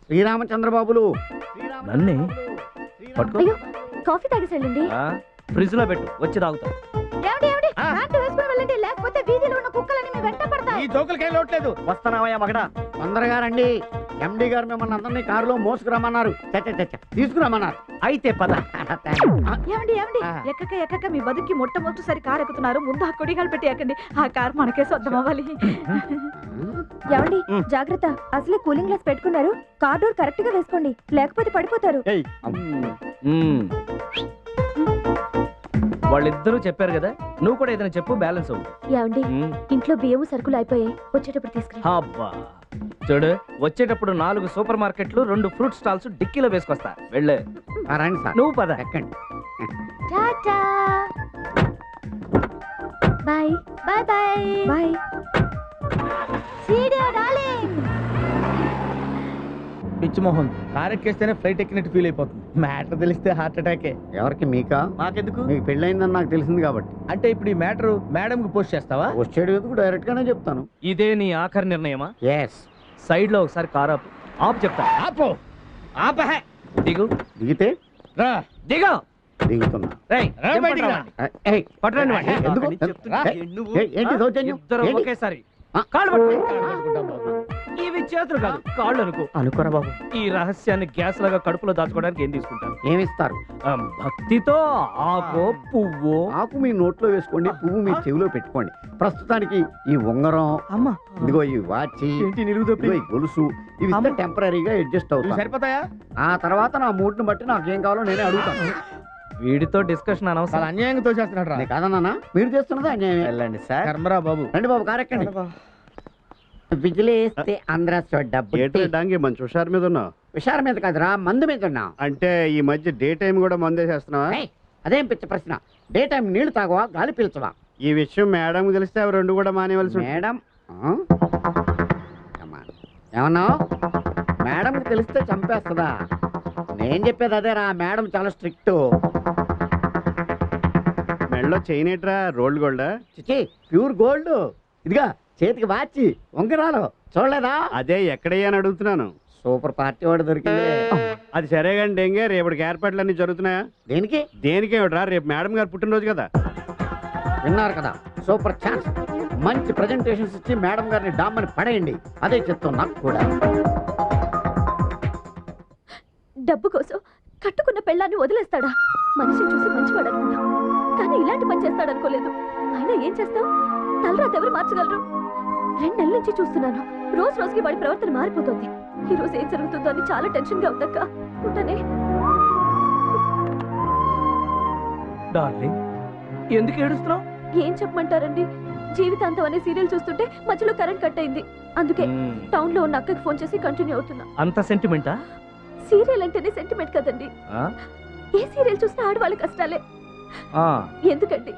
శ్రీరామచంద్రబాబులు నన్నే అయ్యో coffee తాగేసండి. Fridge లో పెట్టు, వచ్చి తాగుతా. లేకపోతే వీధిలో ఉన్న కుక్కలని మీ వెంట పడతాయి. ఈ జోకులకేం లోట్లేదు. వస్తున్నావయ్యా మగడా. తొందరగా రండి. ఎండి గారు మిమ్మల్ని అందరినీ కారులో మోసుకురమ్మన్నారు. తీసుకురమ్మన్నారు. అయితే పద. ఏమండి ఎక్కక మీ బతుకి మొట్టమొదటిసారి కారు ఎక్కుతున్నారు. ముందు ఆ కొడిగాలు పెట్టి ఎక్కండి. ఆ కారు మనకే సొంతం అవ్వాలి. ఏమండి జాగ్రత్త, అసలే కూలింగ్ గ్లాస్ పెట్టుకున్నారు. కార్ డోర్ కరెక్ట్ గా వేసుకోండి, లేకపోతే పడిపోతారు. వాళ్ళిద్దరూ చెప్పారు కదా, నువ్వు కూడా ఏదైనా చెప్పు, బ్యాలెన్స్ అవుతుంది. ఏమండి ఇంట్లో బియ్యం సరుకులు అయిపోయాయి, వచ్చేటప్పుడు తీసుకురా. అబ్బా చూడు, వచ్చేటప్పుడు 4 సూపర్ మార్కెట్లు 2 ఫ్రూట్ స్టాల్స్ డిక్కీలో వేసుకొస్తా. వెళ్ళే. రండి సార్. నువ్వు పద. ఎక్కండి. Tata bye bye bye bye. సీడియో డార్లింగ్. పిచ్చి మోహన్, కార్ ఎక్కేస్తేనే ఫ్లైట్ ఎక్కినట్టు ఫీల్ అయిపోతుంది. మ్యాటర్ తెలిస్తే హార్ట్ అటాకే. ఎవరికి? మీకా? మాకెందుకు? మీకు పెళ్ళయిందని నాకు తెలిసింది కాబట్టి. అంటే ఇప్పుడు ఈ మ్యాటర్ మేడం కి పోస్ట్ చేస్తావా? వచ్చేడు ఎందుకు, డైరెక్ట్ గానే చెప్తాను. ఇదే నీ ఆఖరి నిర్ణయమా? ఎస్. సైడ్ లో ఒకసారి కార్ ఆపు. ఆపు చెప్తా. ఆపో. ఆపహే. దిగు. దిగితే రా. దిగు. దిగుతున్నా. రేయ్, రా ఏం బయటికి రా. పట్టుకోండి? ఏయ్, పట్టుకోండి వాడిని. ఎందుకు? నేను చెప్తున్నా. నువ్వు ఏంటి దౌర్జన్యం? ఇద్దరు ఏంటి? ఒకేసారి ఆ, కాళ్ళు పట్టు. అనుకుంటాం బాబు. ఇవి చేతులు కాదు, కాళ్ళు అనుకో. అనుకోరా బాబు. ఈ రహస్యాన్ని గ్యాస్ లాగా కడుపులో దాచుకోవడానికి ఏం తీసుకుంటాను? ఏమిస్తారు? భక్తితో ఆకు పువ్వు. ఆకు మీ నోట్లో వేసుకోండి, పువ్వు మీ చెవిలో పెట్టుకోండి. ప్రస్తుతానికి ఈ ఉంగరం, అమ్మా, ఇదిగో ఈ వాచి, ఏంటి నిలువుదొప్పి? ఇదిగో ఈ గొలుసు, ఇవి అమ్మ. టెంపరీగా అడ్జస్ట్ ఇవి అవుతాయి. సరిపోతాయా? ఆ తర్వాత నా మూడ్ ని బట్టి నాకు ఏం కావాలో నేనే అడుగుతాను. వీడితో డిస్కషన్ చాలా అనవసరం. అన్యాయంగా తోచేస్తున్నాడు రా. నేను కాదన్నా, మీరు చేస్తున్నది అన్యాయమే. వెళ్ళండి సార్. కర్మరా బాబు. రండి బాబు, కారెక్కండి. విజిలేస్తే ఆంధ్ర డబ్బు. డాంగి మంచి హుషారు మీద ఉన్నావు. విషారం మీద కాదురా, మందు మీద ఉన్నా. అంటే ఈ మధ్య డే టైం కూడా మందేసేస్తున్నావా? ఏయ్, అదేం పిచ్చ ప్రశ్న. డే టైం నీళ్లు తాగవా, గాలి పీల్చవా? ఈ విషయం మేడం తెలిస్తే అవి 2 కూడా మానేవలసి ఉంటుంది. మేడం ఏమన్నావు? మేడంకి తెలిస్తే చంపేస్తుందా? నేను చెప్పేది అదేరా, మేడం చాలా స్ట్రిక్ట్. మెడలో చైన్ ఏట్రా, రోల్డ్ గోల్డా? చిచి, ప్యూర్ గోల్డ్. ఇదిగా చేతికి వాచి, ఉంగరాలు చూడలేదా? అదే ఎక్కడయ్యా అని అడుగుతున్నాను. సూపర్ పార్టీ వాడు దొరికింది. అది సరే కానీ డెంగే, రేపటికి ఏర్పాట్లన్నీ జరుగుతున్నాయా? దేనికి? దేనికేమిట్రా, రేపు మేడం గారు పుట్టినరోజు కదా. విన్నారు కదా, సూపర్ ఛాన్స్. మంచి ప్రజెంటేషన్స్ ఇచ్చి మేడం గారిని డామ్మని పడేయండి. అదే చెప్తాం నాకు కూడా. డబ్బు కోసం కట్టుకున్న పెళ్ళాన్ని వదిలేస్తాడా? మనిషిని చూసి మంచివాడు అనుకున్నా, కానీ ఇలాంటి పని చేస్తాడనుకోలేదు. అయినా ఏం చేస్తావు? తలరాత ఎవరు మార్చగలరు? 2 నెలల నుంచి చూస్తున్నాను. రోజు రోజుకి వాడి ప్రవర్తన మారిపోతుంది. ఈ రోజు ఏం జరుగుతుందో అని చాలా టెన్షన్ గా ఉందక్క. ఉంటానే. డార్లింగ్, ఎందుకు ఏడుస్తున్నావు? ఏం చెప్పమంటారండి, జీవితాంతం అనే సీరియల్ చూస్తుంటే మధ్యలో కరెంట్ కట్ అయింది. అందుకే టౌన్ లో ఉన్న అక్కకి ఫోన్ చేసి కంటిన్యూ అవుతున్నా. అంత సెంటిమెంటా? సీరియల్ అంటేనే సెంటిమెంట్ కదండి. ఏ సీరియల్ చూసినా ఆడవాళ్ళ కష్టాలే. ఎందుకండి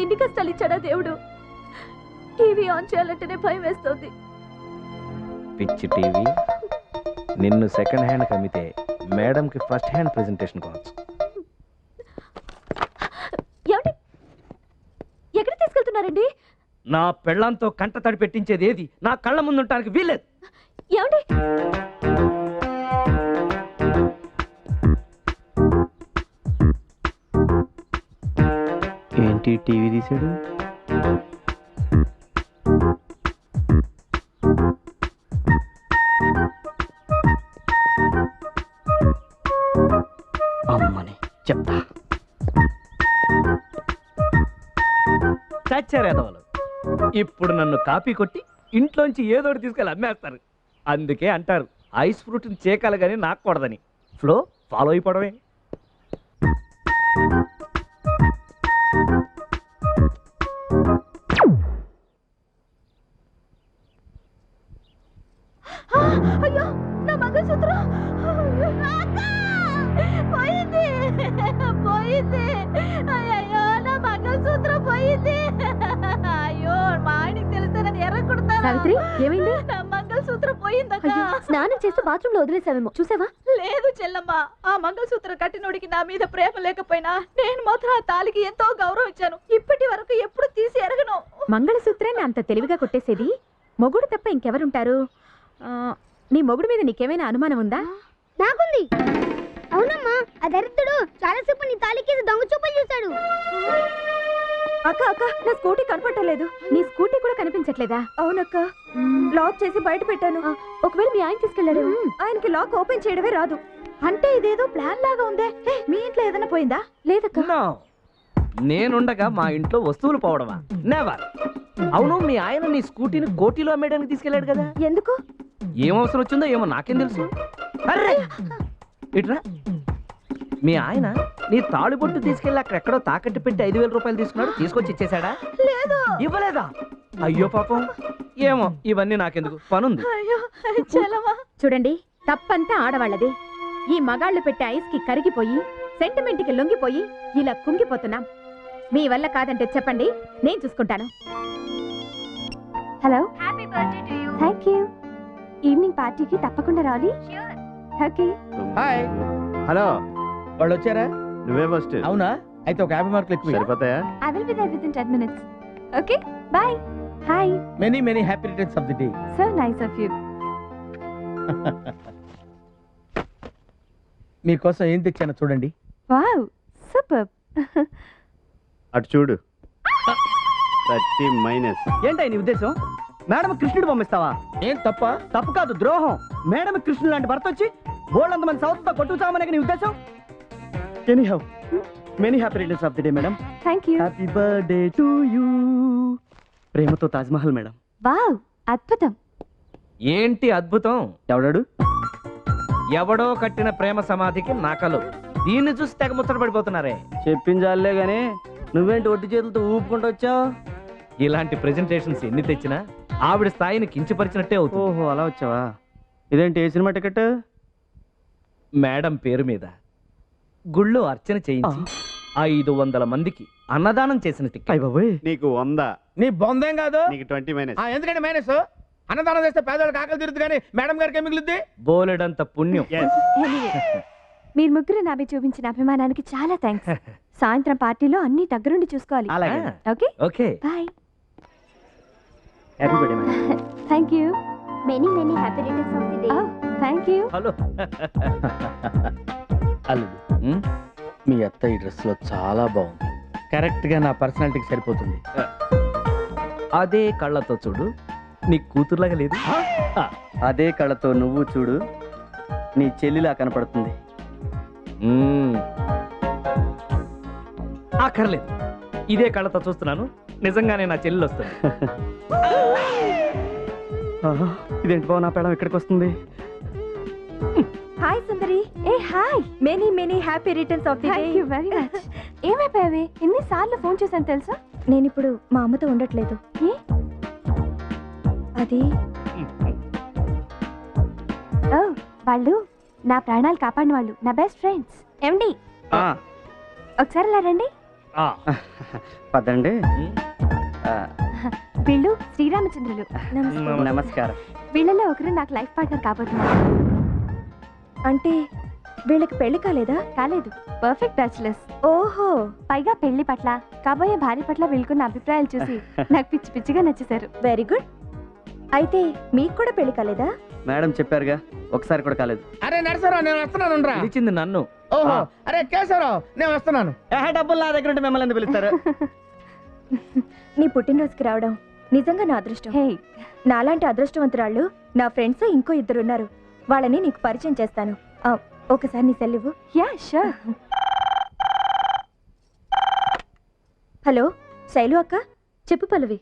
ఎన్ని కష్టాలు ఇచ్చాడా దేవుడు? టీవీ ఆన్ చేయాలంటేనే భయం వేస్తుంది. పిచ్చి టీవీ. నిన్ను సెకండ్ హ్యాండ్ కమ్మితే మేడంకి ఫస్ట్ హ్యాండ్ ప్రెజెంటేషన్ కావచ్చు. ఏమండి, ఎక్కడ తీసుకెళ్తున్నారండి? నా పెళ్ళంతో కంట తడి పెట్టించేది ఏది నా కళ్ళ ముందుంటానికి వీల్లేదు. ఏమండి? ఏంటి టీవీ తీసాడు? అమ్మని చెప్తా. చచ్చారేదవాళ్ళు. ఇప్పుడు నన్ను కాపీ కొట్టి ఇంట్లోంచి ఏదోటి తీసుకెళ్ళి అమ్మేస్తారు. అందుకే అంటారు ఐస్ ఫ్రూట్ని చేకాలి కానీ నాకూడదని. Flow follow అయిపోవడమే. అయ్యో, నా మంగళసూత్రం పోయింది. అయ్యో, నా మంగళసూత్రం పోయింది. అయ్యో, మా ఆయనకి తెలిస్తే నన్ను ఎర్రకొడతాను. సావిత్రి, ఏమైంది? నా మంగళసూత్రం పోయిందక్క. స్నానం చేస్తూ బాత్రూమ్ లో వదిలేసావేమో, చూసావా? లేదు చెల్లమ్మ, ఆ మంగళసూత్రం కట్టినోడికి నా మీద ప్రేమ లేకపోయినా నేను మాత్రం ఆ తాలికి ఎంతో గౌరవం ఇచ్చాను. ఇప్పటి వరకు ఎప్పుడు తీసి ఎరగను. మంగళసూత్రాన్ని అంత తెలివిగా కొట్టేసేది మొగుడు తప్ప ఇంకెవరుంటారు? నీ మొగుడు మీద నీకేమైనా అనుమానం ఉందా? నాకుంది. అవునమ్మా, ఆ దరిద్రుడు చాలాసేపు నీ తాళికేసి దొంగ చూపులు చూశాడు. అక్క అక్క నా స్కూటీ కనపట్టలేదు. నీ స్కూటీ కూడా కనిపించట్లేదా? అవునక్క, లాక్ చేసి బయట పెట్టాను. ఒకవేళ మీ ఆయన తీసుకెళ్ళాడు. ఆయనకి లాక్ ఓపెన్ చేయడమే రాదు. అంటే ఇదేదో ప్లాన్ లాగా ఉందే. మీ ఇంట్లో ఏదైనా పోయిందా? లేదక్క. No. నేనుండగా మా ఇంట్లో వస్తువులు పోవడమా? నెవర్. అవును, మీ ఆయన నీ స్కూటీని కోటిలో అమ్మేయడానికి తీసుకెళ్ళాడు కదా? ఎందుకు? ఏం అవసరం వచ్చిందో ఏమో నాకేం తెలుసు. అర్రే ఇట్రా, మీ ఆయన నీ తాళిబొట్టు తీసుకెళ్ళి అక్కడెక్కడో తాకట్టు పెట్టి 5,000 రూపాయలు తీసుకున్నాడు, తీసుకొచ్చి ఇచ్చేసాడా? లేదు. ఇవ్వలేదా? అయ్యో పాపం. ఏమో, ఇవన్నీ నాకెందుకు, పనుంది. చూడండి, తప్పంతా ఆడవాళ్ళది. ఈ మగాళ్ళు పెట్టే ఐస్ కి కరిగిపోయి సెంటిమెంట్ కి లొంగిపోయి ఇలా కుంగిపోతున్నాం. మీ వల్ల కాదంటే చెప్పండి, నేను చూసుకుంటాను. Hello, happy birthday to you. Thank you. Evening పార్టీకి తప్పకుండా రావాలి. ఓకే. హాయ్. హలో, వాళ్ళు వచ్చారా? నువ్వే ఫస్ట్. అవునా? అయితే ఒక 50 మార్కులు ఎక్కువ. సరిపోతాయా? I will be there within 10 minutes. Okay? Bye. Hi. Many happy returns of the day. So nice of you. మీకోసం ఏం తెచ్చానో చూడండి. Wow. Superb. అటు చూడు. 30 మైనస్. ఏంటై నీ ఉద్దేశం? మేడం కృష్ణుడు పంపిస్తావా? ఏం తప్ప? తప్పు కాదు, ద్రోహం. మేడం కృష్ణుడు లాంటి భర్త వచ్చి బోల్డ్ మంది సౌత్తో కొట్టుచామనే నీ ఉద్దేశం? Anyhow, many happy returns of the day madam. Thank you. Happy birthday to you. ప్రేమతో తాజ్మహల్ మేడం. Wow. అద్భుతం. ఏంటి అద్భుతం? ఎవడాడు? ఎవడో కట్టిన ప్రేమ సమాధికి నాకలు. దీన్ని చూసి తెగ ముచ్చట పడిపోతున్నారే. చెప్పించాలే గానీ నువ్వేంటి ఒట్టి చేతులతో ఊపుకుంటూ వచ్చావు? ఇలాంటి ప్రెజెంటేషన్స్ ఎన్ని తెచ్చినా ఆవిడ స్థాయిని కించపరిచినట్టే అవుతుంది. ఓహో, అలా వచ్చావా? ఇదేంటి ఏ సినిమా టికెట్? మేడం పేరు మీద గుళ్ళో అర్చన చేయించి 500 మందికి అన్నదానం చేసిన టికెట్. అయ్య బాబోయ్, నీకు 100, నీ బొందేం కాదు. నీకు 20 మైనస్. ఎందుకంటే మైనస్? అన్నదానం చేస్తే పేదవాళ్ళకి ఆకలి తీరుతుంది కానీ మేడం గారికి ఏం మిగులుద్ది? బోలెడంత పుణ్యం. మీరు ముగ్గురు నాపై చూపించిన అభిమానానికి చాలా థ్యాంక్స్. సాయంత్రం పార్టీలో అన్ని దగ్గరుండి చూసుకోవాలి. అలాగే. Okay? Okay. Bye. Happy birthday madam. Thank you. Many happy returns of the day. Thank you. Hello. అల్లుడు, మీ అత్త ఈ డ్రెస్ లో చాలా బాగుంది. కరెక్ట్ గా నా పర్సనాలిటీకి సరిపోతుంది. అదే కళ్ళతో చూడు, నీ కూతురులాగా లేదు. అదే కళ్ళతో నువ్వు చూడు, నీ చెల్లిలా కనపడుతుంది. అక్కర్లేదు, ఇదే కళ్ళతో చూస్తున్నాను, నిజంగానే నా చెల్లెలు వస్తుంది. ఇదేంటి బావ, నా పేడం ఇక్కడికి వస్తుంది? హాయ్ సుందరి. ఏ hi. Many happy returns of the day. Thank you very much. ఏమైపోయావే? ఎన్నిసార్లు ఫోన్ చేశాను తెలుసా? నేను ఇప్పుడు మా అమ్మతో ఉండట్లేదు. ఏ? అది ఓ, వాళ్ళు నా ప్రాణాలు కాపాడిన వాళ్ళు, నా బెస్ట్ ఫ్రెండ్స్. ఎండి, ఒకసారి ఇలా రండి. పదండి. వీళ్ళు శ్రీరామచంద్రులు. నమస్కారం. వీళ్ళలో ఒకరు నాకు లైఫ్ పార్ట్నర్ కాబోతున్నారు. అంటే వీళ్ళకి పెళ్లి కాలేదా? కాలేదు, పర్ఫెక్ట్ బ్యాచులర్స్. ఓహో, పైగా పెళ్లి పట్ల, కాబోయే భార్య పట్ల వీళ్ళకున్న అభిప్రాయాలు చూసి నాకు పిచ్చి పిచ్చిగా నచ్చేశారు. Very good. అయితే మీకు కూడా పెళ్లి కాలేదా? మేడం చెప్పారుగా, ఒకసారి కూడా కాలేదు. అరే నరసరావు, నేను వస్తున్నాను రా. పిలిచింది నన్ను. ఓహో, అరే కేశవరావు, నేను వస్తున్నాను. డబ్బులు నా దగ్గర ఉంటే మిమ్మల్ని ఎందుకు పిలుస్తారు? నీ పుట్టినరోజుకి రావడం నిజంగా నా అదృష్టం. హే, నాలాంటి అదృష్టవంతురాళ్ళు నా ఫ్రెండ్స్ ఇంకో 2 ఉన్నారు. వాళ్ళని నీకు పరిచయం చేస్తాను. ఒకసారి నీ సెల్ ఇవ్వు. Yeah sure. హలో శైలు అక్క. చెప్పు పల్లవి.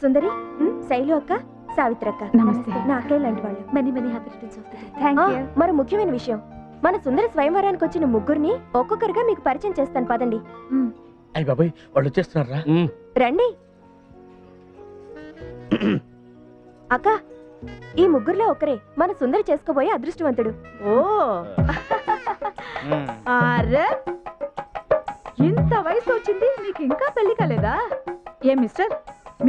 సుందరి, శైలు అక్క, సావిత్రి అక్క. నమస్తే. నా అక్కయ్య లాంటి వాళ్ళు. Many happy returns of the day. Thank you. మరో ముఖ్యమైన విషయం, మన సుందరి స్వయంవరానికి వచ్చిన ముగ్గురిని ఒక్కొక్కరుగా మీకు పరిచయం చేస్తాను, పదండి. అయ్య బాబాయ్, వాళ్ళు వచ్చేస్తున్నారా? రండి. అక్క, ఈ ముగ్గురులో ఒకరే మన సుందరి చేసుకోబోయే అదృష్టవంతుడు. ఓ, అరే ఇంత వయసు వచ్చింది, మీకు ఇంకా పెళ్లి కాలేదా? ఏ మిస్టర్,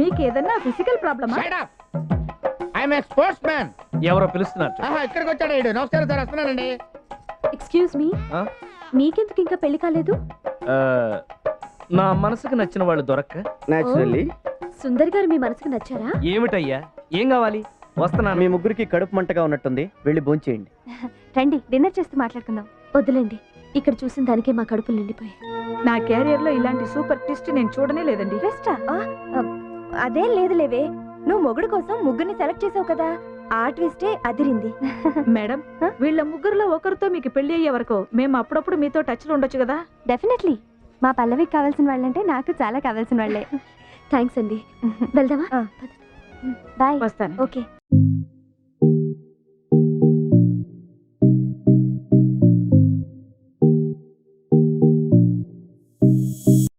మీకు ఏదన్నా ఫిజికల్ ప్రాబ్లమా? I'm a sports man. ఎవరో పిలుస్తున్నారు. ఇక్కడికి వచ్చాడు. నమస్కారం సార్, వస్తున్నానండి. ఎక్స్క్యూజ్ మీ, మీకెందుకు ఇంకా పెళ్లి కాలేదు? ఆ, నా మనసుకు నచ్చిన వాళ్ళు దొరక్క. న్యాచురల్లీ సుందర్ గారు మీ మనసుకు నచ్చారా? ఏమిటయ్యా, ఏం కావాలి? వస్తున్నాను. మీ ముగ్గురికి కడుపు మంటగా ఉన్నట్టుంది, వెళ్ళి భోంచేయండి. రండి, డిన్నర్ చేస్తూ మాట్లాడుకుందాం. వద్దులేండి, ఇక్కడ చూసిన దానికే మా కడుపులు నిండిపోయాయి. నా కెరియర్ లో ఇలాంటి సూపర్ ట్విస్ట్ నేను చూడనే లేదండి. ట్విస్టా? అదేం లేదులేవే, నువ్వు మొగుడు కోసం ముగ్గురిని సెలెక్ట్ చేసావు కదా, ఆ ట్విస్టే అదిరింది. మేడం, వీళ్ళ ముగ్గురులో ఒకరితో మీకు పెళ్లి అయ్యే వరకు మేము అప్పుడప్పుడు మీతో టచ్ లో ఉండొచ్చు కదా. డెఫినెట్లీ. మా పల్లవికి కావాల్సిన వాళ్ళంటే నాకు చాలా కావాల్సిన వాళ్ళే. థ్యాంక్స్ అండి. వెళ్దామా? బాయ్. వస్తాను. ఓకే.